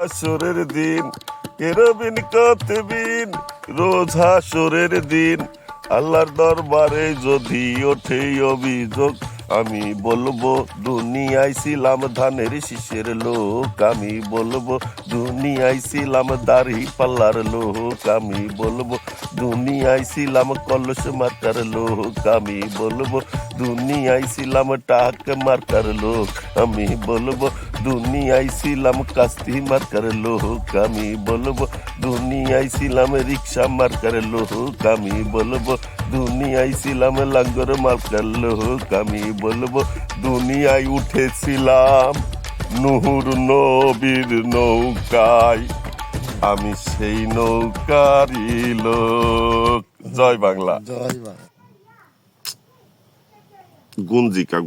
হাসরের দিন কেরবিন কাতবিন, রোজ হাসরের দিন আল্লাহর দরবারে যদি ওঠে অভিযোগ, আমি বলবো দুনিয়ায় ছিলাম ধানের শীষের লোক, আমি বলবো দুনিয়ায় ছিলাম দাড়ি পাল্লার লোক, আমি বলবো দুনিয়ায় ছিলাম কলস মার্কার লোক, আমি বলবো দুনিয়ায় ছিলাম টাক মার্কার লোক, আমি বলবো দুনিয়ায় ছিলাম কাস্তি মার্কার লোক, আমি বলবো দুনিয়ায় ছিলাম রিক্সা মার্কার লোক, আমি বলবো দুনিয়ায় ছিলাম লাঙ্গর মার্কার লোক, আমি বলবো দুনিয়ায় উঠেছিলাম নূর নবীর নৌকায়, আমি সেই নৌকারই লোক। জয় বাংলা। জয় বাংলা।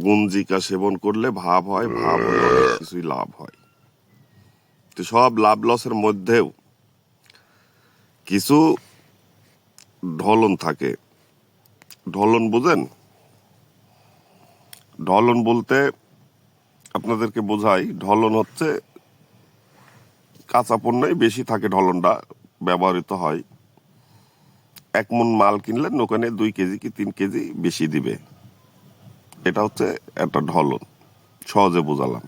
গুঞ্জিকা সেবন করলে ভাব হয়, ভাব হলে অনেক কিছুই লাভ হয়। তো সব লাভ লসের মধ্যেও কিছু ঢলন থাকে। ঢলন বুঝেন? ঢলন বলতে আপনাদেরকে বোঝাই, ঢলন হচ্ছে কাঁচা পণ্যই বেশি থাকে, ঢলনটা ব্যবহৃত হয়। 1 মণ মাল কিনলে দোকানে 2 কেজি কি 3 কেজি বেশি দিবে, এটা হচ্ছে একটা ঢলন। সহজে বোঝালাম।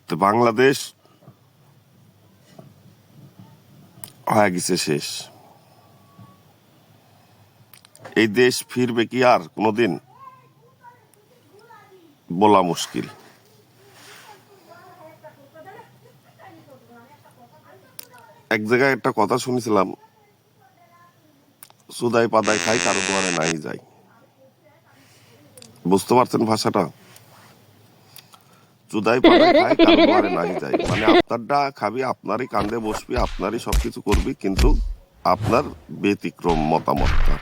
তো বাংলাদেশ হয়ে গেছে শেষ। এই দেশ ফিরবে কি আর কোনোদিন বলা মুশকিল। এক জায়গায় একটা কথা শুনেছিলাম, সুদাই পাদাই খাই কারো দোয়ারে নাই যাই। বুঝতে পারছেন ভাষাটা? চুদাই পাদাই খাই কারো দোয়ারে নাই যাই, মানে আপনারটা খাবি, আপনারই কান্দে বসবি, আপনারই সবকিছু করবি, কিন্তু আপনার ব্যতিক্রম মতামতটা,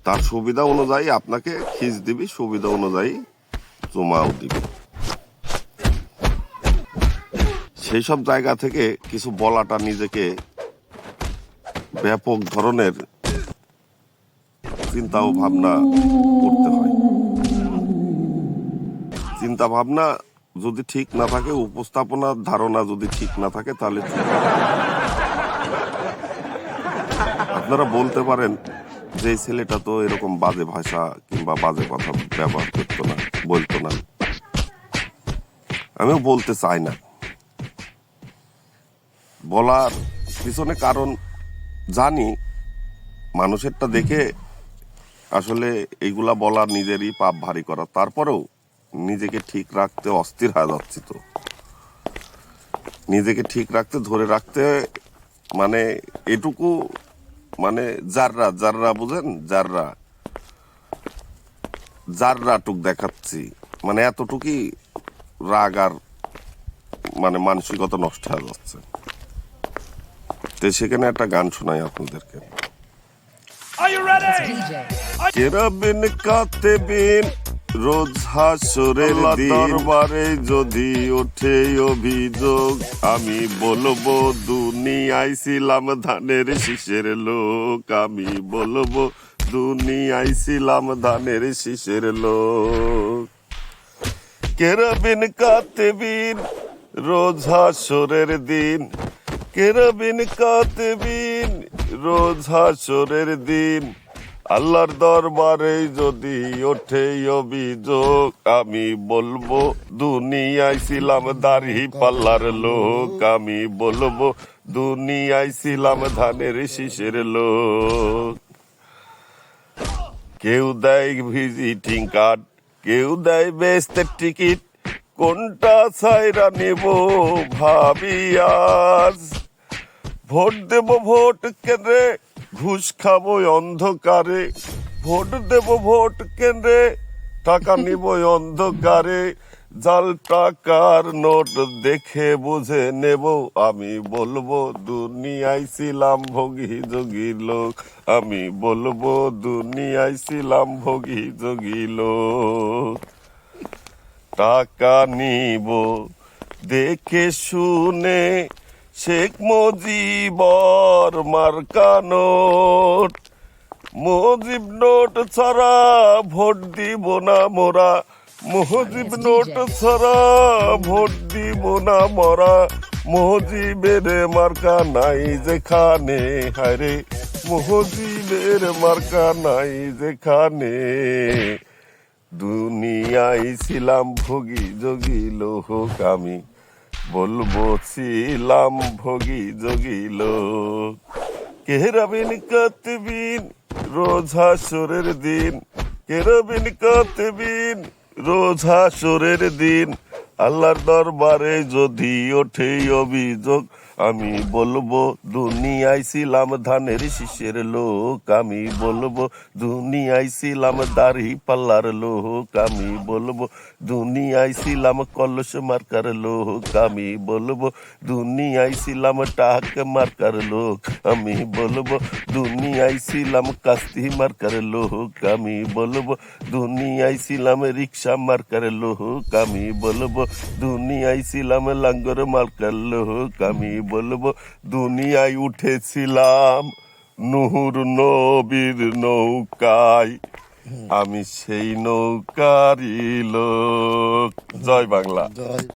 তার সুবিধা অনুযায়ী আপনাকে খিচ দিবি, সুবিধা অনুযায়ী চুমাও দিবি। সেই সব জায়গা থেকে কিছু বলাটা নিজেকে ব্যাপক ধরনের চিন্তা ও ভাবনা করতে হয়। চিন্তা ভাবনা যদি ঠিক না থাকে, উপস্থাপনার ধারণা যদি ঠিক না থাকে, তাহলে আপনারা বলতে পারেন যে এই ছেলেটা তো এরকম বাজে ভাষা কিংবা বাজে কথা ব্যবহার করতো না, বলতো না। আমিও বলতে চাই না, বলার পিছনে কারণ জানি, মানুষেরটা দেখে আসলে এইগুলা বলার নিজেরই পাপ ভারী করা। তারপরেও নিজেকে ঠিক রাখতে অস্থির হয়ে যাচ্ছি। তো নিজেকে ঠিক রাখতে, ধরে রাখতে, মানে এটুকু, মানে জাররা জাররা বুঝেন, জাররা জাররা টুক দেখাচ্ছি, মানে এতটুকুই রাগ আর মানে মানসিকতা নষ্ট হয়ে যাচ্ছে। তো সেখানে একটা গান শোনাই আপনাদেরকে। কেরাবিন কাতেবিন, রোজ হাসরের দরবারে যদি ওঠে অভিযোগ, আমি বলবো দুনিয়ায় ছিলাম ধানের শীষের লোক, আমি বলবো দুনিয়ায় ছিলাম ধানের শীষের লোক। কেরাবিন কাতেবিন, রোজ হাসরের দিন, কেরাবিন কাতেবিন, রোজ হাসরের দিন আল্লাহর দরবারে যদি ওঠে অভিযোগ, আমি বলবো দুনিয়ায় ছিলাম দাড়ি পাল্লার লোক, আমি বলবো দুনিয়ায় ছিলাম ধানের শীষের লোক। কেউ দেয় ভিজিটিং কার্ড, কেউ দেয় বেস্তের টিকিট, কোনটা ছাইরা নেব ভাবি আজ। ভোট দেব ভোট কেন্দ্রে, ঘুষ খাবো অন্ধকারে, ভোট দেব ভোট কেন্দ্রে, টাকা নিব অন্ধকারে, জাল টাকার নোট দেখে বুঝে নেব, আমি বলবো দুনিয়ায় ছিলাম ভোগী যোগী লোক, আমি বলবো দুনিয়ায় ছিলাম ভোগী যোগী লোক। টাকা নিব দেখে শুনে, শেখ মুজিবর মার্কা নোট, মুজিব নোট ছাড়া ভোট দিব না মোরা, মুজিব নোট ছাড়া ভোট দিব না মরা, মুজিবের মার্কা নাই যেখানে, হায়রে মুজিবের মার্কা নাই যেখানে। দুনিয়ায় ছিলাম ভোগী যোগী লোক আমি, বলবো ছিলাম ভোগী যোগী লোক। কেরাবিন কাতবিন রোজ হাসরের দিন, কেরাবিন কাতবিন রোজ হাসরের দিন, আল্লাহর দরবারে যদি ওঠে অভিযোগ, আমি বলবো দুনিয়ায় ছিলাম ধানের শীষের লোক, আমি বলবো দুনিয়ায় ছিলাম দাড়ি পাল্লার লোক, আমি বলবো দুনিয়ায় ছিলাম কলস মার্কার লোক, আমি বলবো দুনিয়ায় ছিলাম টাক মার্কার লোক, আমি বলবো দুনিয়ায় ছিলাম কাস্তি মার্কার লোক, আমি বলবো দুনিয়ায় ছিলাম রিক্সা মার্কার লোক, আমি বলবো দুনিয়ায় ছিলাম লাঙ্গর মার্কার লোক, আমি বলবো দুনিয়ায় উঠেছিলাম নূর নবীর নৌকায়, আমি সেই নৌকারই লোক। জয় বাংলা।